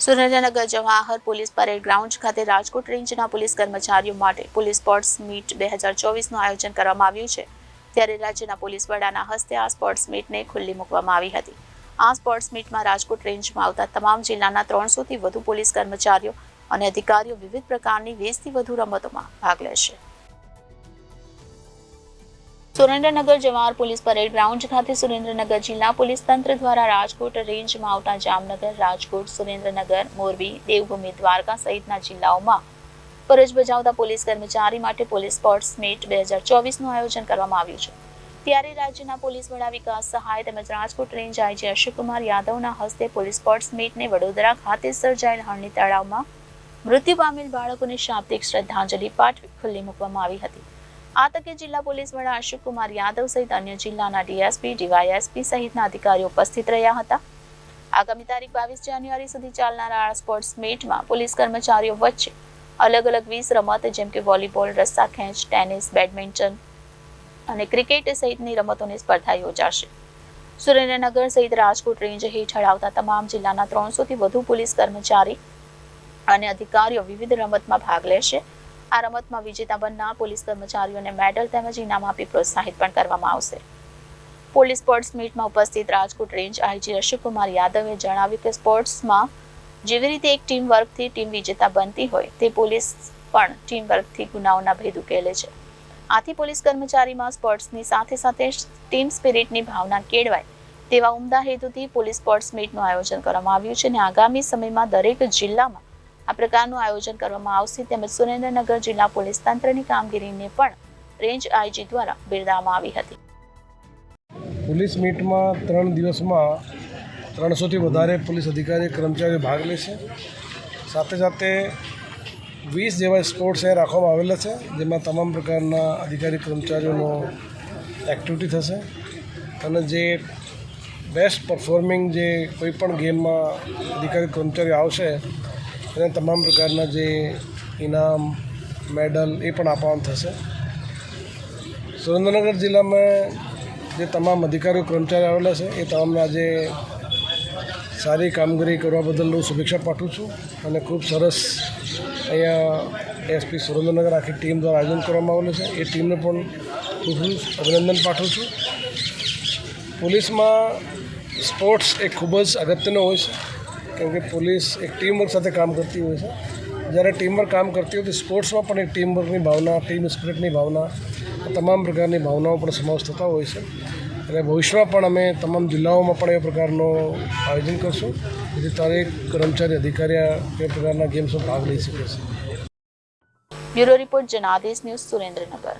Surendranagar Jawahar police parade ground ખાતે રાજકોટ રેન્જના police કર્મચારીઓ માટે પોલીસ સ્પોર્ટ્સ મીટ 2024નું આયોજન કરવામાં આવ્યું છે. ત્યારે રાજ્યના પોલીસ વડાના હસ્તે આ સ્પોર્ટ્સ મીટને ખુલ્લી મૂકવામાં આવી હતી. આ સ્પોર્ટ્સ મીટમાં રાજકોટ રેન્જમાં આવતા તમામ જિલ્લાના 300થી વધુ પોલીસ કર્મચારીઓ અને અધિકારીઓ વિવિધ પ્રકારની 20થી વધુ રમતોમાં ભાગ લેશે. Surendranagar Jawahar police parade ground ખાતે સુરેન્દ્રનગર જિલ્લા પોલીસ તંત્ર દ્વારા રાજકોટ રેન્જમાં આવતા જામનગર, રાજકોટ, સુરેન્દ્રનગર, મોરબી, દેવભૂમિ, દ્વારકા સહિતના જિલ્લાઓમાં ફરજ બજાવતા પોલીસ કર્મચારી માટે પોલીસ સ્પોર્ટ્સ મીટ 2024નું આયોજન કરવામાં આવ્યું છે. ત્યારે રાજ્યના પોલીસ વડા વિકાસ સહાય તેમજ રાજકોટ રેન્જ આઈજી અશોકકુમાર યાદવના હસ્તે પોલીસ સ્પોર્ટ્સ મીટને વડોદરા ખાતે સર્જાયેલ હરણી તળાવમાં મૃત્યુ પામેલ બાળકોને શાબ્દિક શ્રદ્ધાંજલિ પાઠવી ખુલ્લી મૂકવામાં આવી હતી. આ તકે જિલ્લા પોલીસ વડા અશોકકુમાર યાદવ સહિત અન્ય જિલ્લાના ડીએસપી, ડીવાયએસપી સહિતના અધિકારીઓ ઉપસ્થિત રહ્યા હતા. આગામી તારીખ 22 જાન્યુઆરી સુધી ચાલનારા આ સ્પોર્ટ્સ મીટમાં પોલીસ કર્મચારીઓ વચ્ચે અલગ અલગ 20 રમત જેમ કે વોલીબોલ, રસ્સા ખેંચ, ટેનિસ, બેડમિન્ટન અને ક્રિકેટ સહિતની રમતોની સ્પર્ધા યોજાશે. સુરેન્દ્રનગર સહિત રાજકોટ રેન્જ હેઠળ આવતા તમામ જિલ્લાના 300થી વધુ પોલીસ કર્મચારી અને અધિકારીઓ વિવિધ રમતમાં ભાગ લેશે. આ રમતમાં વિજેતા બનનાર પોલીસ કર્મચારીઓને મેડલ તેમજ ઇનામ આપી પ્રોત્સાહિત પણ કરવામાં આવશે. પોલીસ સ્પોર્ટ્સ મીટમાં ઉપસ્થિત રાજકોટ રેન્જ આઈજી અશોકકુમાર યાદવે જણાવ્યું કે સ્પોર્ટ્સમાં જેવી રીતે એક ટીમ વર્કથી ટીમ વિજેતા બનતી હોય તે પોલીસ પણ ટીમ વર્કથી ગુનાઓના ભેદ ઉકેલે છે. આથી પોલીસ કર્મચારીમાં સ્પોર્ટ્સની સાથે સાથે ટીમ સ્પિરિટની ભાવના કેળવાય તેવા ઉમદા હેતુથી પોલીસ સ્પોર્ટ્સ મીટનું આયોજન કરવામાં આવ્યું છે અને આગામી સમયમાં દરેક જિલ્લામાં આ પ્રકારનું આયોજન કરવામાં આવશે. તેમજ સુરેન્દ્રનગર જિલ્લા પોલીસ તંત્રની કામગીરીને પણ રેન્જ આઈજી દ્વારા બિરદાવવામાં આવી હતી. પોલીસ મીટમાં 3 દિવસમાં 300થી વધારે પોલીસ અધિકારી કર્મચારીઓ ભાગ લેશે. સાથે સાથે 20 જેવા સ્પોર્ટ્સ એ રાખવામાં આવેલા છે, જેમાં તમામ પ્રકારના અધિકારી કર્મચારીઓનો એક્ટિવિટી થશે અને જે બેસ્ટ પરફોર્મિંગ જે કોઈ પણ ગેમમાં અધિકારી કર્મચારીઓ આવશે એને તમામ પ્રકારના જે ઇનામ, મેડલ એ પણ આપવાનું થશે. સુરેન્દ્રનગર જિલ્લામાં જે તમામ અધિકારીઓ કર્મચારીઓ આવેલા છે એ તમામને આજે સારી કામગીરી કરવા બદલ હું શુભેચ્છા પાઠવું છું અને ખૂબ સરસ અહીંયા એસપી સુરેન્દ્રનગર આખી ટીમ દ્વારા આયોજન કરવામાં આવેલું છે. એ ટીમને પણ ખૂબ અભિનંદન પાઠવું છું. પોલીસમાં સ્પોર્ટ્સ એ ખૂબ જ અગત્યનો હોય છે, કેમ કે પોલીસ એક ટીમવર્ક સાથે કામ કરતી હોય છે. જ્યારે ટીમવર્ક કામ કરતી હોય તો સ્પોર્ટ્સમાં પણ એક ટીમવર્કની ભાવના, ટીમ સ્પિરિટની ભાવના, તમામ પ્રકારની ભાવનાઓ પણ સમાવેશ થતા હોય છે. અને ભવિષ્યમાં પણ અમે તમામ જિલ્લાઓમાં પણ એ પ્રકારનું આયોજન કરશું, જેથી દરેક કર્મચારી અધિકારી એ પ્રકારના ગેમ્સમાં ભાગ લઈ શકે છે. Bureau report Janadesh news, Surendranagar.